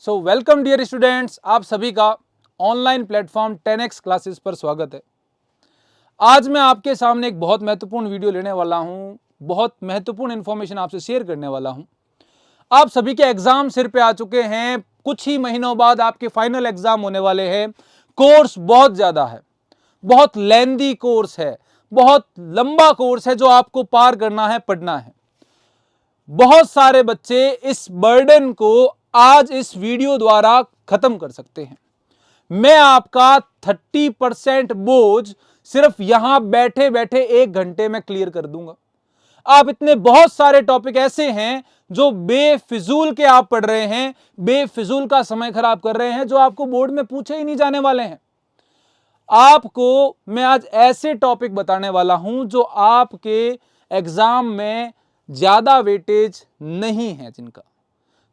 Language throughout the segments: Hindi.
सो वेलकम डियर स्टूडेंट्स, आप सभी का ऑनलाइन प्लेटफॉर्म 10x क्लासेस पर स्वागत है। आज मैं आपके सामने एक बहुत महत्वपूर्ण वीडियो लेने वाला हूं, बहुत महत्वपूर्ण इंफॉर्मेशन आपसे शेयर करने वाला हूं। आप सभी के एग्जाम सिर पे आ चुके हैं, कुछ ही महीनों बाद आपके फाइनल एग्जाम होने वाले हैं। कोर्स बहुत ज्यादा है, बहुत लेंदी कोर्स है, बहुत लंबा कोर्स है जो आपको पार करना है, पढ़ना है। बहुत सारे बच्चे इस बर्डन को आज इस वीडियो द्वारा खत्म कर सकते हैं। मैं आपका 30% बोझ सिर्फ यहां बैठे बैठे 1 घंटे में क्लियर कर दूंगा। आप इतने बहुत सारे टॉपिक ऐसे हैं जो बेफिजूल के आप पढ़ रहे हैं, बेफिजूल का समय खराब कर रहे हैं, जो आपको बोर्ड में पूछे ही नहीं जाने वाले हैं। आपको मैं आज ऐसे टॉपिक बताने वाला हूं जो आपके एग्जाम में ज्यादा वेटेज नहीं है, जिनका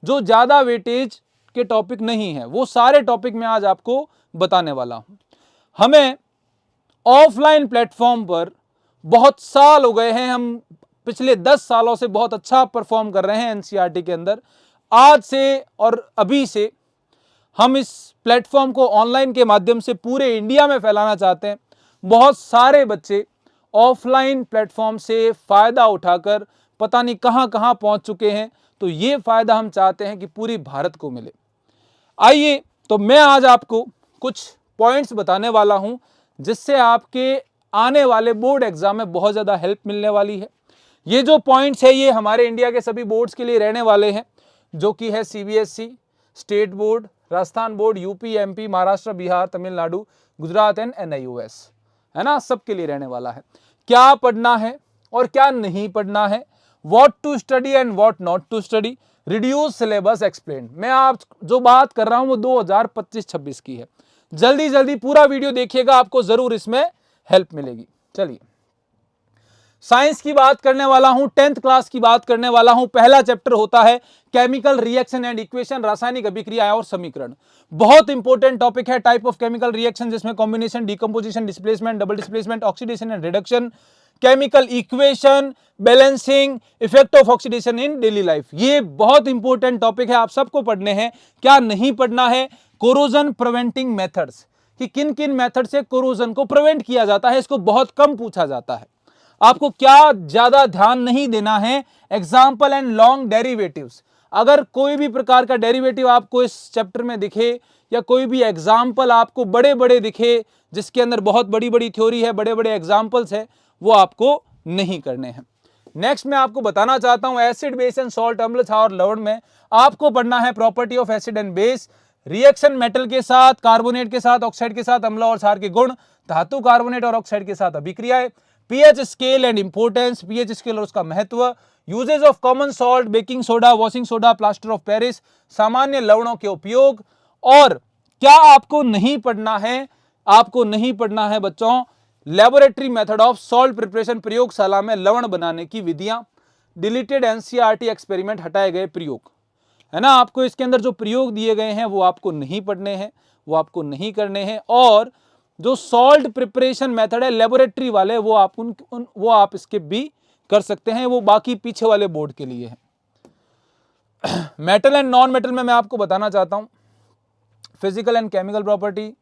जो ज्यादा वेटेज के टॉपिक नहीं है, वो सारे टॉपिक मैं आज आपको बताने वाला हूं। हमें ऑफलाइन प्लेटफॉर्म पर बहुत साल हो गए हैं, हम पिछले 10 सालों से बहुत अच्छा परफॉर्म कर रहे हैं एनसीईआरटी के अंदर। आज से और अभी से हम इस प्लेटफॉर्म को ऑनलाइन के माध्यम से पूरे इंडिया में फैलाना चाहते हैं। बहुत सारे बच्चे ऑफलाइन प्लेटफॉर्म से फायदा उठाकर पता नहीं कहां कहां पहुंच चुके हैं, तो ये फायदा हम चाहते हैं कि पूरी भारत को मिले। आइए, तो मैं आज आपको कुछ पॉइंट्स बताने वाला हूं जिससे आपके आने वाले बोर्ड एग्जाम में बहुत ज्यादा हेल्प मिलने वाली है। ये जो पॉइंट्स है ये हमारे इंडिया के सभी बोर्ड्स के लिए रहने वाले हैं, जो कि है CBSE, state board, Rajasthan board, UP, MP, Maharashtra, Bihar, Tamil Nadu, Gujarat and NIOS, है ना, सबके लिए रहने वाला है। क्या पढ़ना है और क्या नहीं पढ़ना है, what to study and what not to study, reduce syllabus explain. मैं आप जो बात कर रहा हूं वो 2025-26 की है। जल्दी जल्दी पूरा वीडियो देखिएगा, आपको जरूर इसमें हेल्प मिलेगी। चलिए, साइंस की बात करने वाला हूं, 10th क्लास की बात करने वाला हूं। पहला चैप्टर होता है केमिकल रिएक्शन एंड इक्वेशन, रासायनिक अभिक्रिया और समीकरण। बहुत इंपॉर्टेंट टॉपिक है। टाइप ऑफ केमिकल रिएक्शन, जिसमें combination, decomposition, displacement, double displacement, oxidation and reduction, chemical equation, balancing, effect of oxidation in daily life. ये बहुत इंपॉर्टेंट टॉपिक है, आप सबको पढ़ने हैं। क्या नहीं पढ़ना है, कोरोजन प्रिवेंटिंग मेथड्स, कि किन किन मेथड से कोरोजन को प्रिवेंट किया जाता है, इसको बहुत कम पूछा जाता है। आपको क्या ज्यादा ध्यान नहीं देना है, एग्जाम्पल एंड लॉन्ग डेरिवेटिव्स। अगर कोई भी प्रकार का डेरिवेटिव आपको इस चैप्टर में दिखे या कोई भी एग्जाम्पल आपको बड़े बड़े दिखे जिसके अंदर बहुत बड़ी बड़ी थ्योरी है, बड़े बड़े एग्जाम्पल्स है, वो आपको नहीं करने हैं। नेक्स्ट मैं आपको बताना चाहता हूं एसिड, बेस एंड सॉल्ट, अम्ल, क्षार और लवण में आपको पढ़ना है property of acid and base, reaction metal के साथ, कार्बोनेट के साथ, ऑक्साइड के साथ, अम्ल और क्षार के गुण, धातु, कार्बोनेट और ऑक्साइड के साथ अभिक्रियाएं, pH scale and importance, pH scale और उसका महत्व, usages of common salt, baking soda, washing soda, plaster of Paris, सामान्य लवणों के उपयोग। और क्या आपको नहीं पढ़ना है, आपको नहीं पढ़ना है बच्चों, laboratory method of salt preparation, प्रयोगशाला में लवण बनाने की विधियां, डिलीटेड एनसीईआरटी एक्सपेरिमेंट, हटाए गए प्रयोग, है ना। आपको इसके अंदर जो प्रयोग दिए गए हैं वो आपको नहीं पढ़ने हैं, वो आपको नहीं करने हैं। और जो सॉल्ट प्रिपरेशन मेथड है लेबोरेटरी वाले, वो आप वो आप स्किप भी कर सकते हैं, वो बाकी पीछे वाले बोर्ड के लिए है। मेटल एंड नॉन मेटल में मैं आपको बताना चाहता हूं physical and chemical property,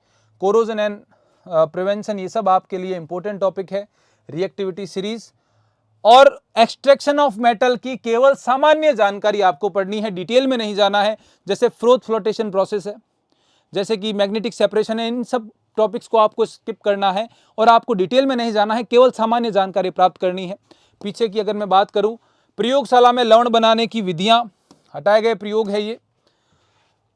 corrosion and prevention, ये सब आपके लिए इंपॉर्टेंट टॉपिक है। रिएक्टिविटी सीरीज और एक्सट्रैक्शन ऑफ मेटल की केवल सामान्य जानकारी आपको पढ़नी है, डिटेल में नहीं जाना है। जैसे फ्रोथ फ्लोटेशन प्रोसेस है, जैसे कि मैग्नेटिक सेपरेशन है, इन सब टॉपिक्स को आपको स्किप करना है और आपको डिटेल में नहीं जाना है, केवल सामान्य जानकारी प्राप्त करनी है। पीछे की अगर मैं बात करूं, प्रयोगशाला में लवण बनाने की विधियां, हटाए गए प्रयोग है ये।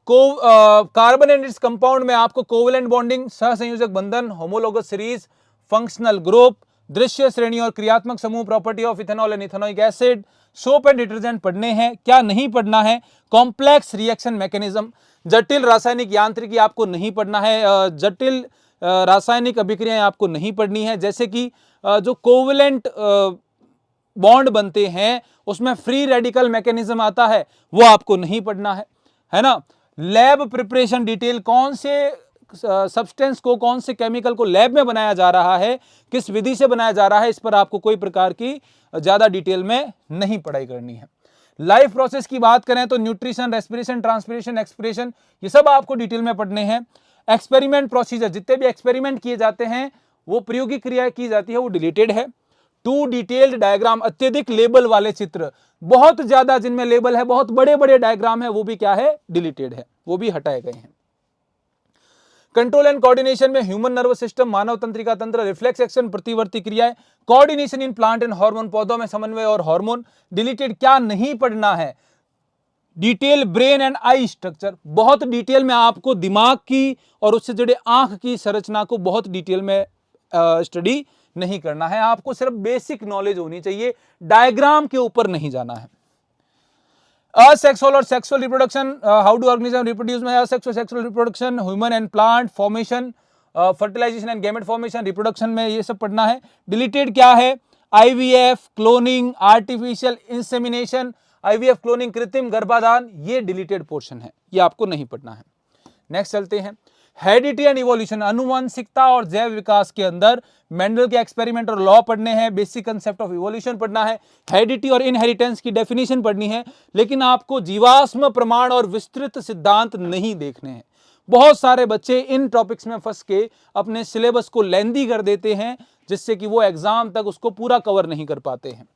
कार्बन एंड इट्स कंपाउंड में आपको कोवेलेंट बॉन्डिंग, सहसंयोजक बंधन, होमोलोगस सीरीज, फंक्शनल ग्रुप, दृश्य श्रेणी और क्रियात्मक समूह, property of ethanol and ethanoic acid, soap and detergent पढ़ने हैं। क्या नहीं पढ़ना है, कॉम्प्लेक्स रिएक्शन मैकेनिज्म, जटिल रासायनिक यांत्रिकी आपको नहीं पढ़ना है, जटिल रासायनिक अभिक्रियाएं आपको नहीं पढ़नी है। जैसे कि जो कोवेलेंट बॉन्ड बनते हैं उसमें फ्री रेडिकल मैकेनिज्म आता है, वो आपको नहीं पढ़ना है ना। लैब प्रिपरेशन डिटेल, कौन से सब्सटेंस को, कौन से केमिकल को लैब में बनाया जा रहा है, किस विधि से बनाया जा रहा है, इस पर आपको कोई प्रकार की ज्यादा डिटेल में नहीं पढ़ाई करनी है। लाइफ प्रोसेस की बात करें तो न्यूट्रिशन, रेस्पिरेशन, ट्रांसपिरेशन, एक्सपिरेशन, ये सब आपको डिटेल में पढ़ने हैं। एक्सपेरिमेंट प्रोसीजर, जितने भी एक्सपेरिमेंट किए जाते हैं, वो प्रयोगिक क्रिया की जाती है, वो डिलीटेड है। टू डिटेल्ड डायग्राम, अत्यधिक लेबल वाले चित्र, बहुत ज्यादा जिनमें लेबल है, बहुत बड़े बड़े डायग्राम है, वो भी क्या है, डिलीटेड है, वो भी हटाए गए हैं। कंट्रोल एंड कोऑर्डिनेशन में ह्यूमन नर्वस सिस्टम, मानव तंत्रिका तंत्र, रिफ्लेक्स एक्शन, प्रतिवर्ती क्रियाएं, coordination in plant and hormone, पौधों में समन्वय और हार्मोन, डिलीटेड। क्या नहीं पढ़ना है, detail brain and I structure, बहुत डिटेल में आपको दिमाग की और उससे जुड़े आंख की संरचना को बहुत डिटेल में स्टडी नहीं करना है, आपको सिर्फ बेसिक नॉलेज होनी चाहिए, डायग्राम के ऊपर नहीं जाना है। असेक्सुअल और sexual reproduction, how do organism reproduce में asexual sexual reproduction, human and plant formation, fertilisation and gamete formation, reproduction में ये सब पढ़ना है। डिलीटेड क्या है, IVF, cloning, artificial insemination, IVF cloning, कृत्रिम गर्भाधान, ये डिलीटेड पोर्शन है, ये आपको नहीं पढ़ना है। नेक्स्ट चलते हैं, हेरिडिटी एंड इवोल्यूशन, अनुवांशिकता और जैव विकास के अंदर मेंडल के एक्सपेरिमेंट और लॉ पढ़ने हैं, बेसिक कंसेप्ट ऑफ इवोल्यूशन पढ़ना है, हेरिडिटी और इनहेरिटेंस की डेफिनेशन पढ़नी है, लेकिन आपको जीवाश्म प्रमाण और विस्तृत सिद्धांत नहीं देखने हैं। बहुत सारे बच्चे इन टॉपिक्स में फंस के अपने सिलेबस को लेंदी कर देते हैं, जिससे कि वो एग्जाम तक उसको पूरा कवर नहीं कर पाते हैं।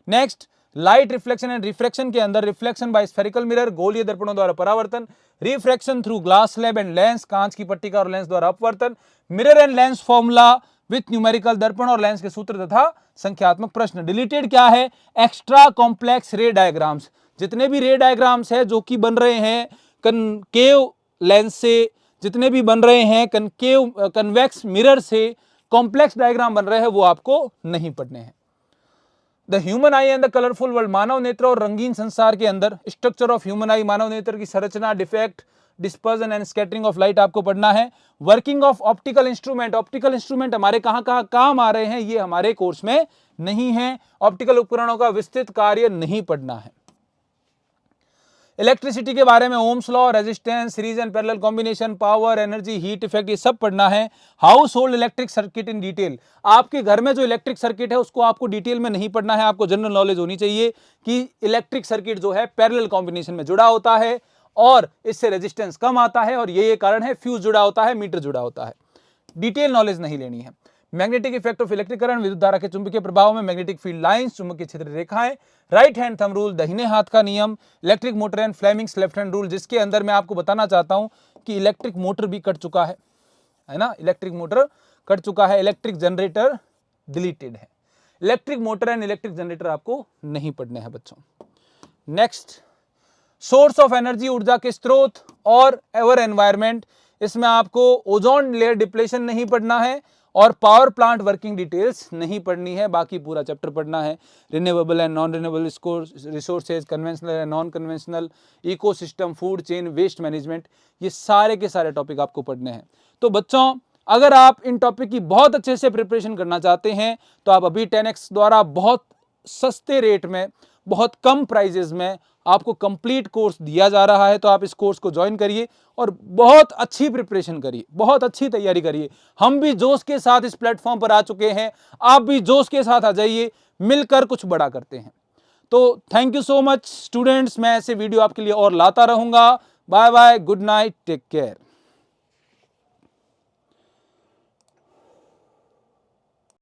Next, light reflection and refraction के अंदर रिफ्लेक्शन बाय स्फेरिकल मिरर, गोलीय दर्पणों द्वारा परावर्तन, refraction through glass slab and lens, कांच की पट्टिका और लेंस द्वारा अपवर्तन, mirror and lens formula with numerical, दर्पण और लेंस के सूत्र तथा संख्यात्मक प्रश्न। डिलीटेड क्या है, एक्स्ट्रा कॉम्प्लेक्स रे डायग्राम्स, जितने भी रे डायग्राम्स है जो कि बन रहे हैं कनकेव लेंस से, जितने भी बन रहे हैं कनकेव कन्वेक्स मिरर से, कॉम्प्लेक्स डायग्राम बन रहे हैं, वो आपको नहीं पढ़ने हैं। The human eye and the colourful world, मानव नेत्र और रंगीन संसार के अंदर, स्ट्रक्चर ऑफ ह्यूमन आई, मानव नेत्र की संरचना, defect, dispersion and scattering of light आपको पढ़ना है। Working of optical instrument, optical instrument हमारे कहां कहां काम आ रहे हैं, ये हमारे कोर्स में नहीं है। ऑप्टिकल उपकरणों का विस्तृत कार्य नहीं पढ़ना है। इलेक्ट्रिसिटी के बारे में Ohm's law, resistance, series and parallel combination, power, energy, heat effect, ये सब पढ़ना है। House hold electric circuit in detail, आपके घर में जो इलेक्ट्रिक सर्किट है उसको आपको डिटेल में नहीं पढ़ना है, आपको जनरल नॉलेज होनी चाहिए कि इलेक्ट्रिक सर्किट जो है पैरेलल कॉम्बिनेशन में जुड़ा होता है और इससे रेजिस्टेंस कम आता है, और ये कारण है, फ्यूज जुड़ा होता है, मीटर जुड़ा होता है, डिटेल नॉलेज नहीं लेनी है। Magnetic effect of electric current, विद्युत धारा के चुंबकीय प्रभाव में मैग्नेटिक फील्ड लाइंस, चुंबकीय क्षेत्र रेखाएं, राइट हैंड थंब रूल, दाहिने हाथ का नियम, electric motor and Fleming's left hand rule, जिसके अंदर मैं आपको बताना चाहता हूं कि इलेक्ट्रिक मोटर भी कट चुका है ना, इलेक्ट्रिक मोटर कट चुका है, इलेक्ट्रिक जनरेटर डिलीटेड है। Electric motor and electric generator आपको नहीं पढ़ने हैं बच्चों। नेक्स्ट, सोर्स ऑफ एनर्जी, ऊर्जा के स्रोत और एवर एनवायरमेंट, इसमें आपको ओजोन लेयर डिप्लेशन नहीं पढ़ना है और पावर प्लांट वर्किंग डिटेल्स नहीं पढ़नी है, बाकी पूरा चैप्टर पढ़ना है। Renewable and non renewable resources, conventional and non conventional, ecosystem, food chain, waste management, ये सारे के सारे टॉपिक आपको पढ़ने हैं। तो बच्चों, अगर आप इन टॉपिक की बहुत अच्छे से प्रिपरेशन करना चाहते हैं तो आप अभी 10x द्वारा बहुत सस्ते रेट में, बहुत कम प्राइजेस में आपको कंप्लीट कोर्स दिया जा रहा है, तो आप इस कोर्स को ज्वाइन करिए और बहुत अच्छी प्रिपरेशन करिए, बहुत अच्छी तैयारी करिए। हम भी जोश के साथ इस प्लेटफॉर्म पर आ चुके हैं, आप भी जोश के साथ आ जाइए, मिलकर कुछ बड़ा करते हैं। तो thank you so much students, मैं ऐसे वीडियो आपके लिए और लाता रहूंगा। Bye bye, good night, take care.